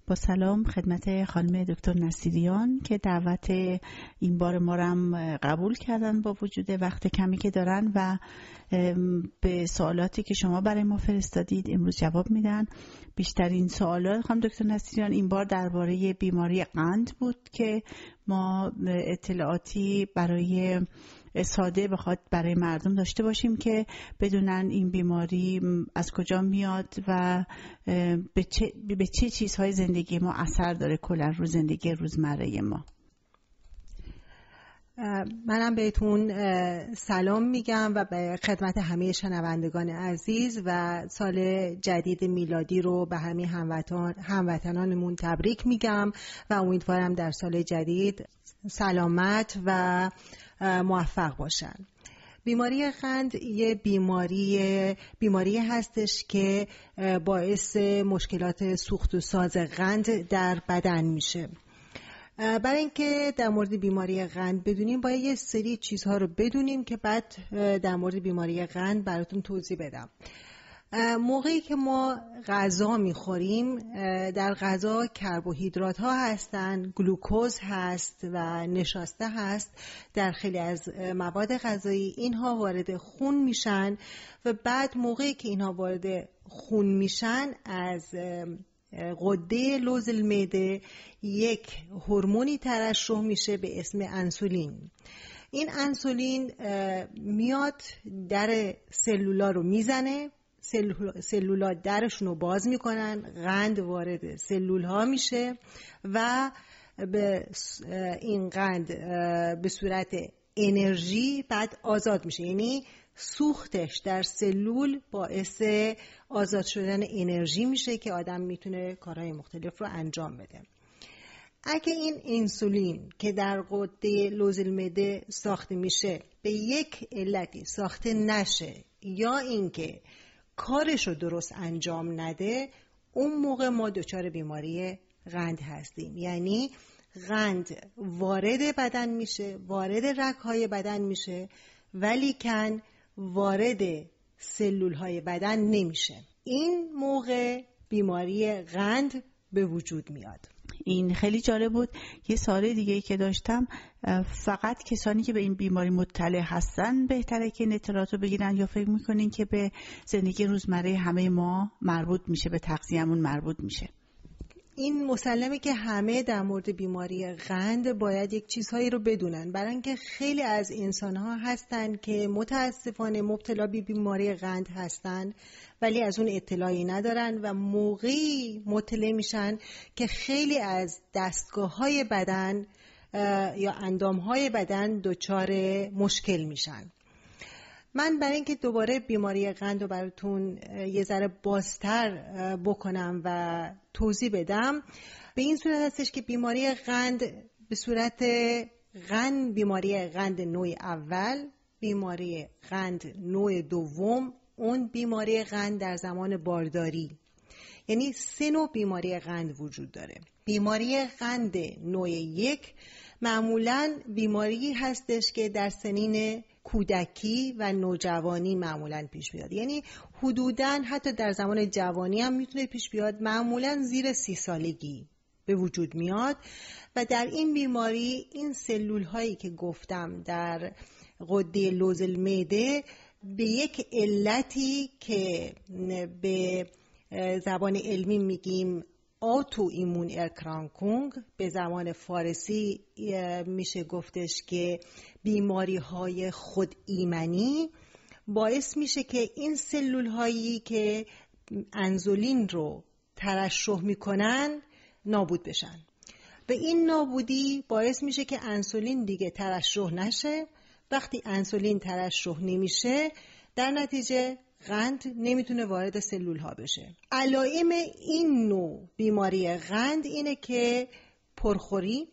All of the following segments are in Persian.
با سلام خدمت خانم دکتر نصیریان که دعوت این بار ما رم قبول کردن با وجود وقت کمی که دارن و به سوالاتی که شما برای ما فرستادید امروز جواب میدن. بیشترین سوالات خانم دکتر نصیریان این بار درباره بیماری قند بود که ما اطلاعاتی برای ساده بخواد برای مردم داشته باشیم که بدونن این بیماری از کجا میاد و به چه چیزهای زندگی ما اثر داره کلا رو زندگی روزمره ما. منم بهتون سلام میگم و به خدمت همه شنوندگان عزیز و سال جدید میلادی رو به همه هموطنانمون تبریک میگم و امیدوارم در سال جدید سلامت و موفق باشن. بیماری قند یه بیماری هستش که باعث مشکلات سوخت و ساز قند در بدن میشه. برای اینکه در مورد بیماری قند بدونیم باید یه سری چیزها رو بدونیم که بعد در مورد بیماری قند براتون توضیح بدم. موقعی که ما غذا میخوریم در غذا کربوهیدرات ها هستن، گلوکوز هست و نشاسته هست. در خیلی از مواد غذایی اینها وارد خون میشن و بعد موقعی که اینها وارد خون میشن از غده لوز المعده یک هورمونی ترشح میشه به اسم انسولین. این انسولین میاد در سلولا رو میزنه، سلولا درشون رو باز میکنن، قند وارد سلول ها میشه و به این قند به صورت انرژی بعد آزاد میشه. یعنی سوختش در سلول باعث آزاد شدن انرژی میشه که آدم میتونه کارهای مختلف رو انجام بده. اگه این انسولین که در غده لوز المعده ساخته میشه به یک علتی ساخته نشه یا اینکه کارش رو درست انجام نده، اون موقع ما دچار بیماری قند هستیم. یعنی قند وارد بدن میشه، وارد رگ‌های بدن میشه ولی کن وارد سلول‌های بدن نمیشه. این موقع بیماری قند به وجود میاد. این خیلی جالب بود. یه سوال دیگه که داشتم، فقط کسانی که به این بیماری مطلع هستن بهتره که این اطلاعات رو بگیرن یا فکر میکنین که به زندگی روزمره همه ما مربوط میشه، به تغذیه‌مون مربوط میشه؟ این مسلمه که همه در مورد بیماری قند باید یک چیزهایی رو بدونن، برای اینکه خیلی از انسان‌ها هستن که متاسفانه مبتلا به بیماری قند هستن ولی از اون اطلاعی ندارن و موقعی مطلع میشن که خیلی از دستگاه‌های بدن یا اندام‌های بدن دچار مشکل میشن. من برای اینکه دوباره بیماری قند رو براتون یه ذره بازتر بکنم و توضیح بدم، به این صورت هستش که بیماری قند به صورت بیماری قند نوع اول، بیماری قند نوع دوم، اون بیماری قند در زمان بارداری. یعنی 3 نوع بیماری قند وجود داره. بیماری قند نوع 1 معمولاً بیماری هستش که در سنین کودکی و نوجوانی معمولاً پیش میاد. یعنی حدوداً حتی در زمان جوانی هم میتونه پیش بیاد، معمولاً زیر 30 سالگی به وجود میاد و در این بیماری این سلول هایی که گفتم در غده لوز المعده به یک علتی که به زبان علمی میگیم آتو ایمون ارکرانکونگ، به زبان فارسی میشه گفتش که بیماری های خود ایمنی، باعث میشه که این سلول هایی که انسولین رو ترشح میکنن نابود بشن و این نابودی باعث میشه که انسولین دیگه ترشح نشه. وقتی انسولین ترشح نمیشه در نتیجه قند نمیتونه وارد سلول ها بشه. علائم این نوع بیماری قند اینه که پرخوری،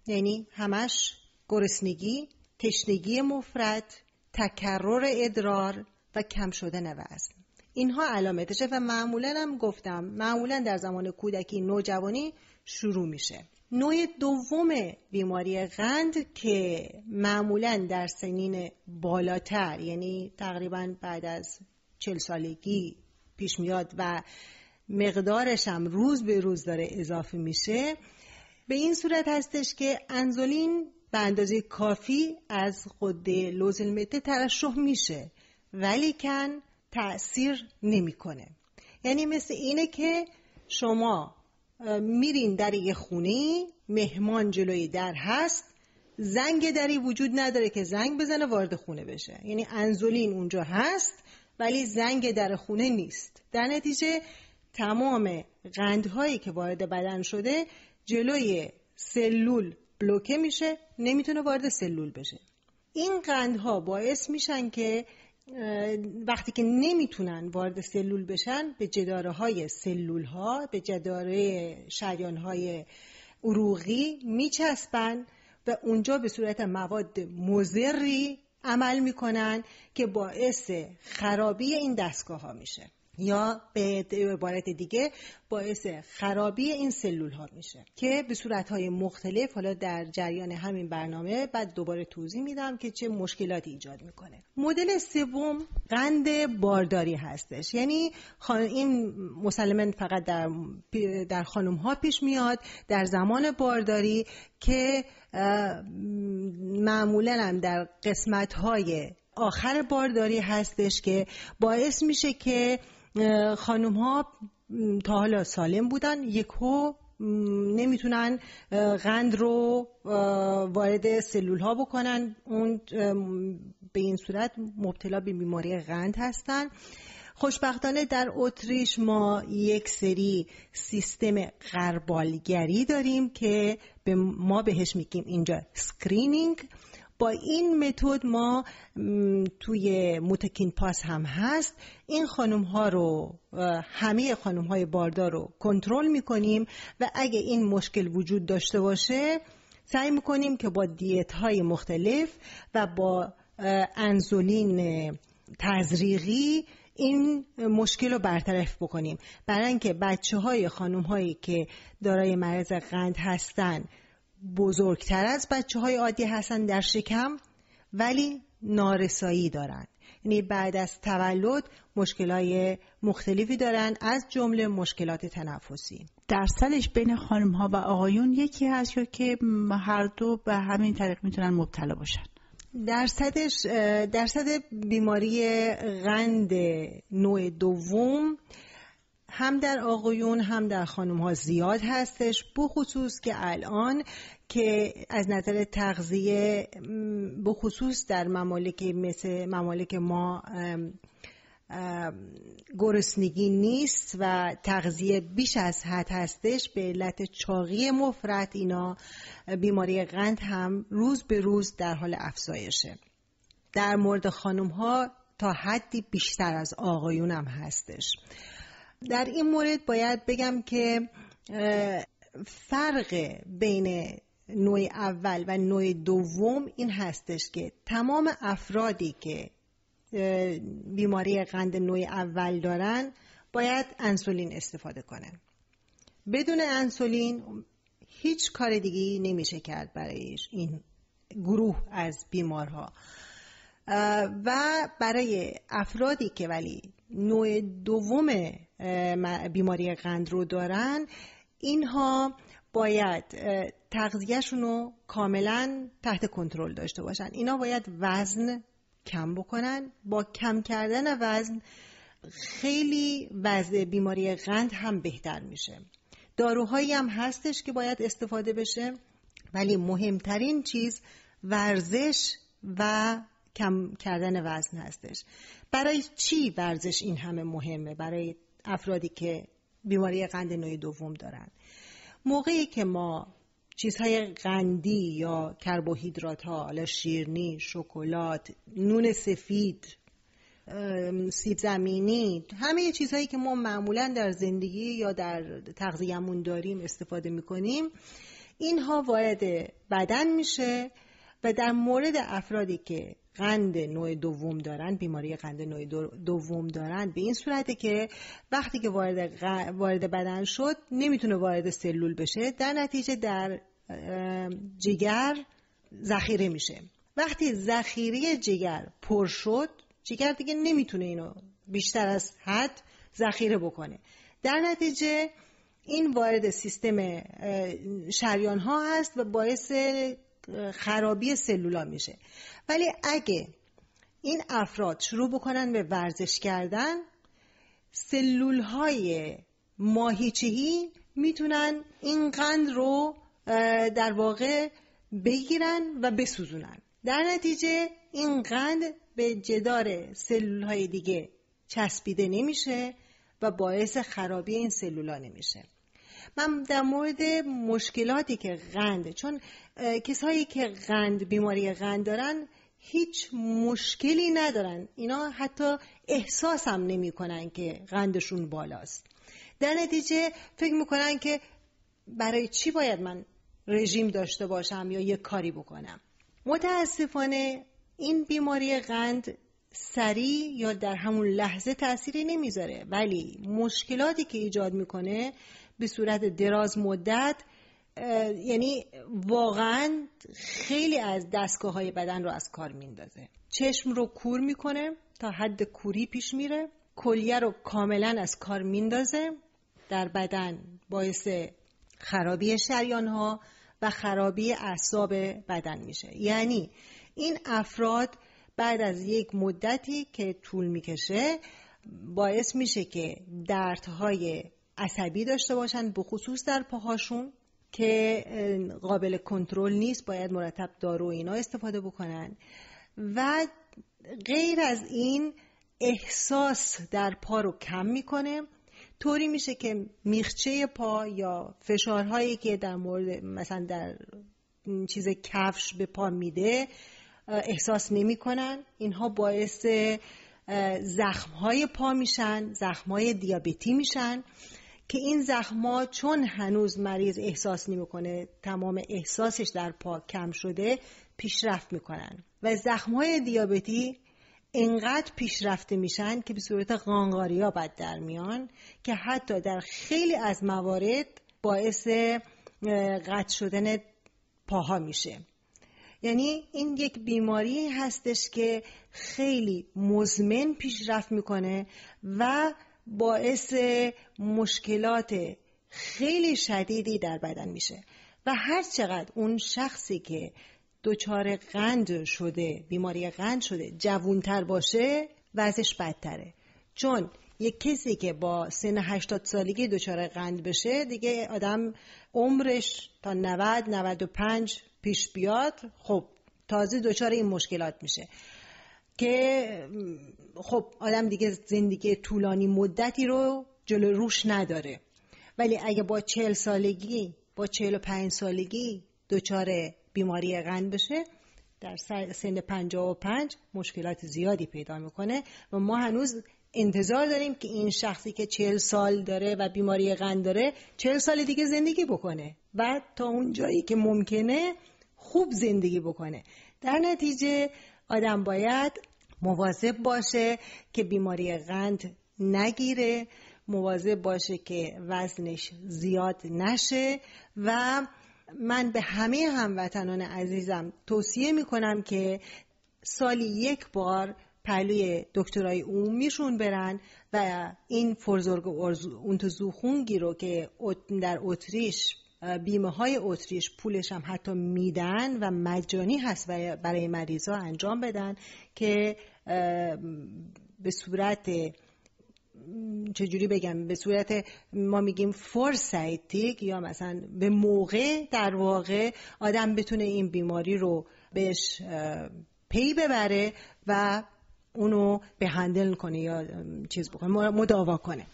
یعنی همش گرسنگی، تشنگی مفرط، تکرر ادرار و کم شدن وزن. اینها علامتشه و معمولاً هم گفتم معمولاً در زمان کودکی نوجوانی شروع میشه. نوع دوم بیماری قند که معمولاً در سنین بالاتر، یعنی تقریباً بعد از 40 سالگی پیش میاد و مقدارش هم روز به روز داره اضافه میشه، به این صورت هستش که انسولین به اندازه کافی از غده لوز المعده ترشح میشه ولی کن تأثیر نمیکنه. یعنی مثل اینه که شما میرین در یه خونه، مهمان جلوی در هست، زنگ دری وجود نداره که زنگ بزنه وارد خونه بشه. یعنی انسولین اونجا هست ولی زنگ در خونه نیست. در نتیجه تمام قندهایی که وارد بدن شده جلوی سلول بلوکه میشه، نمیتونه وارد سلول بشه. این قندها باعث میشن که وقتی که نمیتونن وارد سلول بشن به جداره های سلول ها، به جداره شریان های عروقی میچسبن و اونجا به صورت مواد مضری عمل میکنن که باعث خرابی این دستگاه ها میشه، یا به عبارت دیگه باعث خرابی این سلول ها میشه که به صورت های مختلف حالا در جریان همین برنامه بعد دوباره توضیح میدم که چه مشکلاتی ایجاد میکنه. مدل سوم قند بارداری هستش. یعنی این مسلماً فقط در خانم ها پیش میاد در زمان بارداری که معمولاً هم در قسمت های آخر بارداری هستش که باعث میشه که خانم ها تا حالا سالم بودن یکو نمیتونن قند رو وارد سلول ها بکنن، اون به این صورت مبتلا به بیماری قند هستن. خوشبختانه در اتریش ما یک سری سیستم غربالگری داریم که ما بهش میگیم اینجا اسکرینینگ. با این متد ما توی موتکین پاس هم هست، این خانم ها رو، همه خانم های باردار رو کنترل میکنیم و اگه این مشکل وجود داشته باشه سعی میکنیم که با دیت های مختلف و با انسولین تزریقی این مشکل رو برطرف بکنیم، برای اینکه بچه های خانم هایی که دارای مرض قند هستن بزرگتر از بچه های عادی هستن در شکم ولی نارسایی دارن. یعنی بعد از تولد مشکلات مختلفی دارن از جمله مشکلات تنفسی. درصدش بین خانم ها و آقایون یکی هست یا که هر دو به همین طریق میتونن مبتلا باشن؟ درصد بیماری قند نوع دوم هم در آقایون هم در خانم ها زیاد هستش، بخصوص که الان که از نظر تغذیه بخصوص در ممالک مثل ممالک ما گرسنگی نیست و تغذیه بیش از حد هستش، به علت چاقی مفرط اینا بیماری قند هم روز به روز در حال افزایشه. در مورد خانم ها تا حدی بیشتر از آقایون هم هستش. در این مورد باید بگم که فرق بین نوع اول و نوع دوم این هستش که تمام افرادی که بیماری قند نوع اول دارن باید انسولین استفاده کنن. بدون انسولین هیچ کار دیگه‌ای نمیشه کرد برای این گروه از بیمارها. و برای افرادی که ولی نوع دوم بیماری قند رو دارن، اینها باید تغذیه‌شون رو کاملا تحت کنترل داشته باشن. اینا باید وزن کم بکنن. با کم کردن وزن خیلی وضع بیماری قند هم بهتر میشه. داروهایی هم هستش که باید استفاده بشه، ولی مهمترین چیز ورزش و کم کردن وزن هستش. برای چی ورزش این همه مهمه برای افرادی که بیماری قند نوع دوم دارن؟ موقعی که ما چیزهای قندی یا کربوهیدرات ها، حالا شیرینی، شکلات، نون سفید، سیب زمینی، همه چیزهایی که ما معمولا در زندگی یا در تغذیه‌مون داریم استفاده میکنیم، اینها وارد بدن میشه و در مورد افرادی که قند نوع دوم دارن، بیماری قند نوع دوم دارن، به این صورته که وقتی که وارد بدن شد نمیتونه وارد سلول بشه، در نتیجه در جگر ذخیره میشه. وقتی ذخیره جگر پر شد، جگر دیگه نمیتونه اینو بیشتر از حد ذخیره بکنه، در نتیجه این وارد سیستم شریان ها هست و باعث خرابی سلولا میشه. ولی اگه این افراد شروع بکنن به ورزش کردن، سلول های ماهیچه‌ای میتونن این قند رو در واقع بگیرن و بسوزونن. در نتیجه این قند به جدار سلول های دیگه چسبیده نمیشه و باعث خرابی این سلولا نمیشه. من در مورد مشکلاتی که قند، چون کسایی که بیماری قند دارن هیچ مشکلی ندارن، اینا حتی احساس هم نمی کنن که قندشون بالاست. در نتیجه فکر میکنن که برای چی باید من رژیم داشته باشم یا یک کاری بکنم. متاسفانه این بیماری قند سریع یا در همون لحظه تأثیری نمیذاره، ولی مشکلاتی که ایجاد میکنه به صورت دراز مدت، یعنی واقعا خیلی از دستگاه‌های بدن رو از کار میندازه. چشم رو کور میکنه، تا حد کوری پیش میره، کلیه رو کاملا از کار میندازه در بدن، باعث خرابی شریان‌ها و خرابی اعصاب بدن میشه. یعنی این افراد بعد از یک مدتی که طول میکشه باعث میشه که دردهای عصبی داشته باشن، به خصوص در پاهاشون که قابل کنترل نیست، باید مرتب دارو اینا استفاده بکنن. و غیر از این احساس در پا رو کم میکنه، طوری میشه که میخچه پا یا فشارهایی که در مورد مثلا در چیز کفش به پا میده احساس نمیکنن. اینها باعث زخمهای پا میشن، زخمهای دیابتی میشن که این زخم‌ها چون هنوز مریض احساس نمی‌کنه، تمام احساسش در پا کم شده، پیشرفت می‌کنن و زخم‌های دیابتی انقدر پیشرفته میشن که به صورت قانقاریا بد در میان که حتی در خیلی از موارد باعث قطع شدن پاها میشه. یعنی این یک بیماری هستش که خیلی مزمن پیشرفت میکنه و باعث مشکلات خیلی شدیدی در بدن میشه و هر چقدر اون شخصی که دچار قند شده، بیماری قند شده، جوانتر باشه وضعش بدتره. چون یک کسی که با سن 80 سالگی دچار قند بشه دیگه آدم عمرش تا 90-95 پیش بیاد، خب تازه دچار این مشکلات میشه که خب آدم دیگه زندگی طولانی مدتی رو جلو روش نداره. ولی اگه با 40 سالگی با 45 سالگی دچار بیماری قند بشه، در سن 55 مشکلات زیادی پیدا میکنه و ما هنوز انتظار داریم که این شخصی که 40 سال داره و بیماری قند داره 40 سال دیگه زندگی بکنه و تا اون جایی که ممکنه خوب زندگی بکنه. در نتیجه آدم باید مواظب باشه که بیماری قند نگیره، مواظب باشه که وزنش زیاد نشه و من به همه هموطنان عزیزم توصیه میکنم که سالی یک بار پهلوی دکترای عمومیشون برن و این فورزورگ اونترزوخونگی رو که در اتریش بیمه های اتریش پولش هم حتی میدن و مجانی هست برای مریضا انجام بدن که به صورت چجوری بگم، به صورت ما میگیم فورسایتیک یا مثلا به موقع در واقع آدم بتونه این بیماری رو بهش پی ببره و اونو به هندل کنه یا چیز بکنه، مداوا کنه.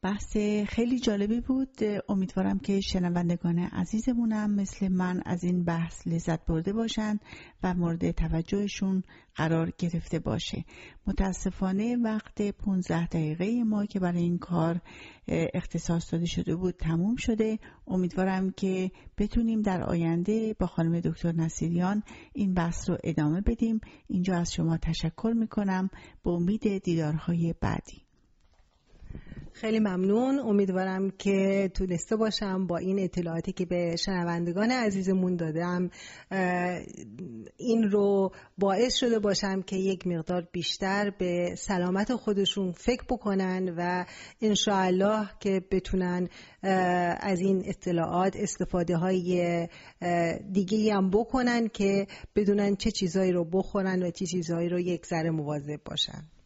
بحث خیلی جالبی بود. امیدوارم که شنوندگان عزیزمونم مثل من از این بحث لذت برده باشن و مورد توجهشون قرار گرفته باشه. متاسفانه وقت 15 دقیقه ما که برای این کار اختصاص داده شده بود تموم شده. امیدوارم که بتونیم در آینده با خانم دکتر نصیریان این بحث رو ادامه بدیم. اینجا از شما تشکر میکنم، به امید دیدارهای بعدی. خیلی ممنون. امیدوارم که تونسته باشم با این اطلاعاتی که به شنوندگان عزیزمون دادم این رو باعث شده باشم که یک مقدار بیشتر به سلامت خودشون فکر بکنن و انشاءالله که بتونن از این اطلاعات استفاده های دیگه هم بکنن که بدونن چه چیزایی رو بخورن و چه چیزایی رو یک ذره مواظب باشن.